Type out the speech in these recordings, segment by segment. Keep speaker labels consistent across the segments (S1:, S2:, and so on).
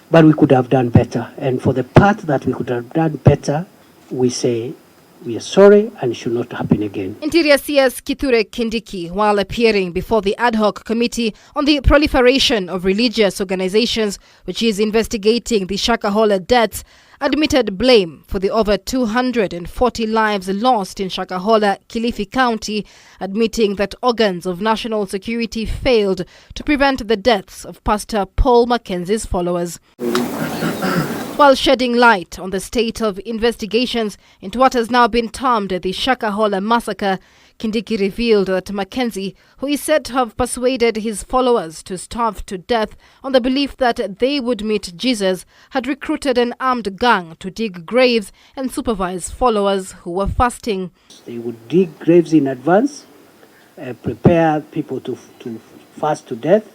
S1: but we could have done better. And for the part that we could have done better, we say we are sorry and it should not happen again.
S2: Interior CS Kithure Kindiki, while appearing before the ad hoc committee on the proliferation of religious organizations, which is investigating the Shakahola deaths, admitted blame for the over 240 lives lost in Shakahola, Kilifi County, admitting that organs of national security failed to prevent the deaths of Pastor Paul Mackenzie's followers. While shedding light on the state of investigations into what has now been termed the Shakahola massacre, Kindiki revealed that Mackenzie, who is said to have persuaded his followers to starve to death on the belief that they would meet Jesus, had recruited an armed gang to dig graves and supervise followers who were fasting.
S1: They would dig graves in advance, prepare people to fast to death,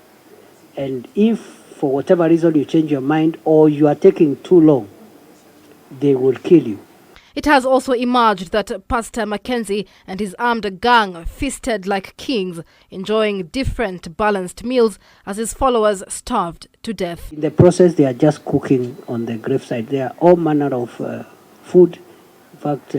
S1: and if for whatever reason you change your mind or you are taking too long, they will kill you.
S2: It has also emerged that Pastor Mackenzie and his armed gang feasted like kings, enjoying different balanced meals as his followers starved to death.
S1: In the process, they are just cooking on the graveside. There are all manner of food. In fact,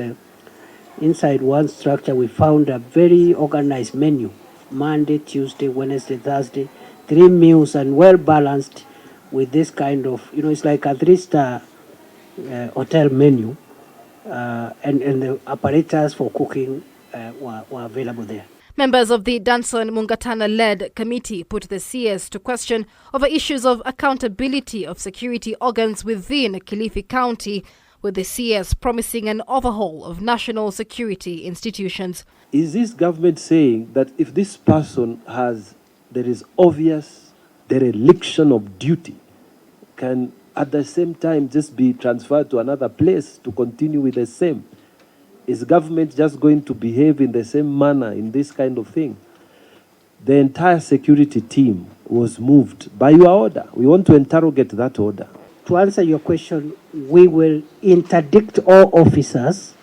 S1: inside one structure, we found a very organized menu. Monday, Tuesday, Wednesday, Thursday, 3 meals and well balanced with this kind of, it's like a 3-star hotel menu. And the apparatus for cooking were available there.
S2: Members of the Danson Mungatana-led committee put the CS to question over issues of accountability of security organs within Kilifi County, with the CS promising an overhaul of national security institutions.
S3: Is this government saying that if this person there is obvious dereliction of duty, can at the same time just be transferred to another place to continue with the same? Is government just going to behave in the same manner in this kind of thing? The entire security team was moved by your order. We want to interrogate that order.
S1: To answer your question, we will interdict all officers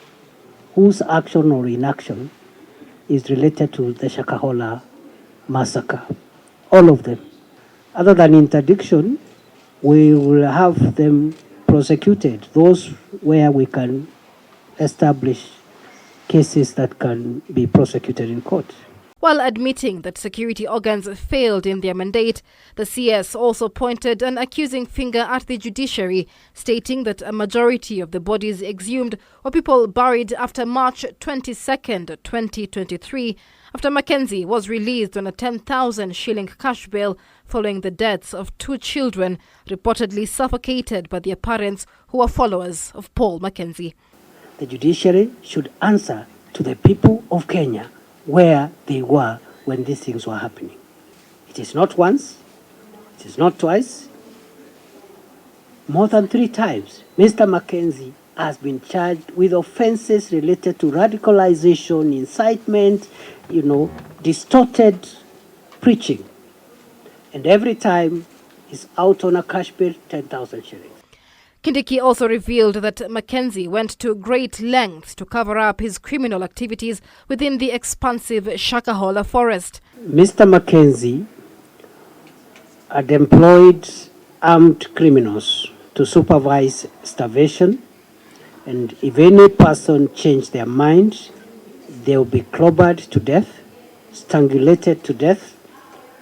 S1: whose action or inaction is related to the Shakahola massacre. All of them. Other than interdiction, we will have them prosecuted, those where we can establish cases that can be prosecuted in court.
S2: While admitting that security organs failed in their mandate, the CS also pointed an accusing finger at the judiciary, stating that a majority of the bodies exhumed were people buried after March 22nd, 2023, after Mackenzie was released on a 10,000 shilling cash bail following the deaths of 2 children reportedly suffocated by their parents who were followers of Paul Mackenzie.
S1: The judiciary should answer to the people of Kenya where they were when these things were happening. It is not once, it is not twice, more than 3 times. Mr. Mackenzie has been charged with offenses related to radicalization, incitement, distorted preaching. And every time he's out on a cash bail, 10,000 shillings.
S2: Kindiki also revealed that Mackenzie went to great lengths to cover up his criminal activities within the expansive Shakahola forest.
S1: Mr. Mackenzie had employed armed criminals to supervise starvation, and if any person changed their mind, they will be clobbered to death, strangulated to death,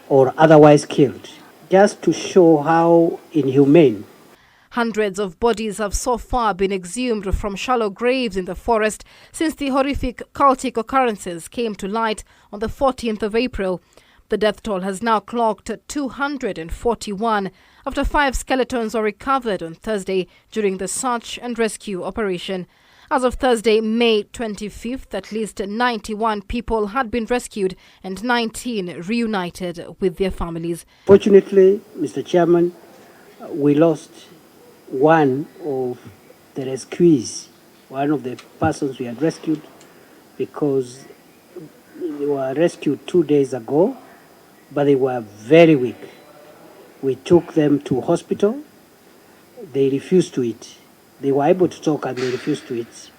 S1: or otherwise killed, just to show how inhumane.
S2: Hundreds of bodies have so far been exhumed from shallow graves in the forest since the horrific cultic occurrences came to light on the 14th of April. The death toll has now clocked 241 after 5 skeletons were recovered on Thursday during the search and rescue operation. As of Thursday, May 25th, at least 91 people had been rescued and 19 reunited with their families.
S1: Fortunately, Mr. Chairman, we lost one of the rescuees, one of the persons we had rescued, because they were rescued 2 days ago, but they were very weak. We took them to hospital. They refused to eat. They were able to talk and they refused to eat.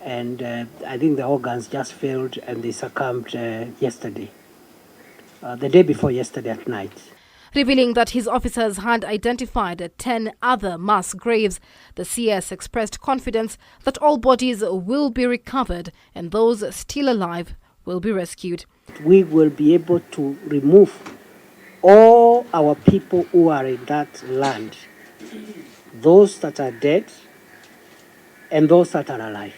S1: And I think the organs just failed and they succumbed yesterday, the day before yesterday at night.
S2: Revealing that his officers had identified 10 other mass graves, the CS expressed confidence that all bodies will be recovered and those still alive will be rescued.
S1: We will be able to remove all our people who are in that land, those that are dead and those that are alive.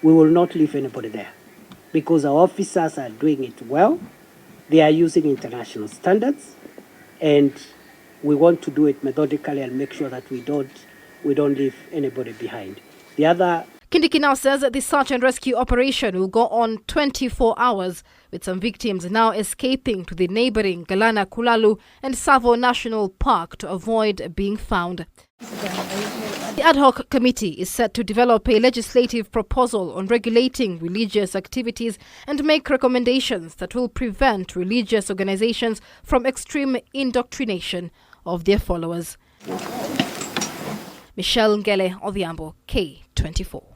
S1: We will not leave anybody there because our officers are doing it well. They are using international standards, and we want to do it methodically and make sure that we don't leave anybody behind. The other
S2: Kindiki now says that the search and rescue operation will go on 24 hours, with some victims now escaping to the neighboring Galana Kulalu and Savo National Park to avoid being found. The ad hoc committee is set to develop a legislative proposal on regulating religious activities and make recommendations that will prevent religious organizations from extreme indoctrination of their followers. Michelle Ngele, Odhiambo, K24.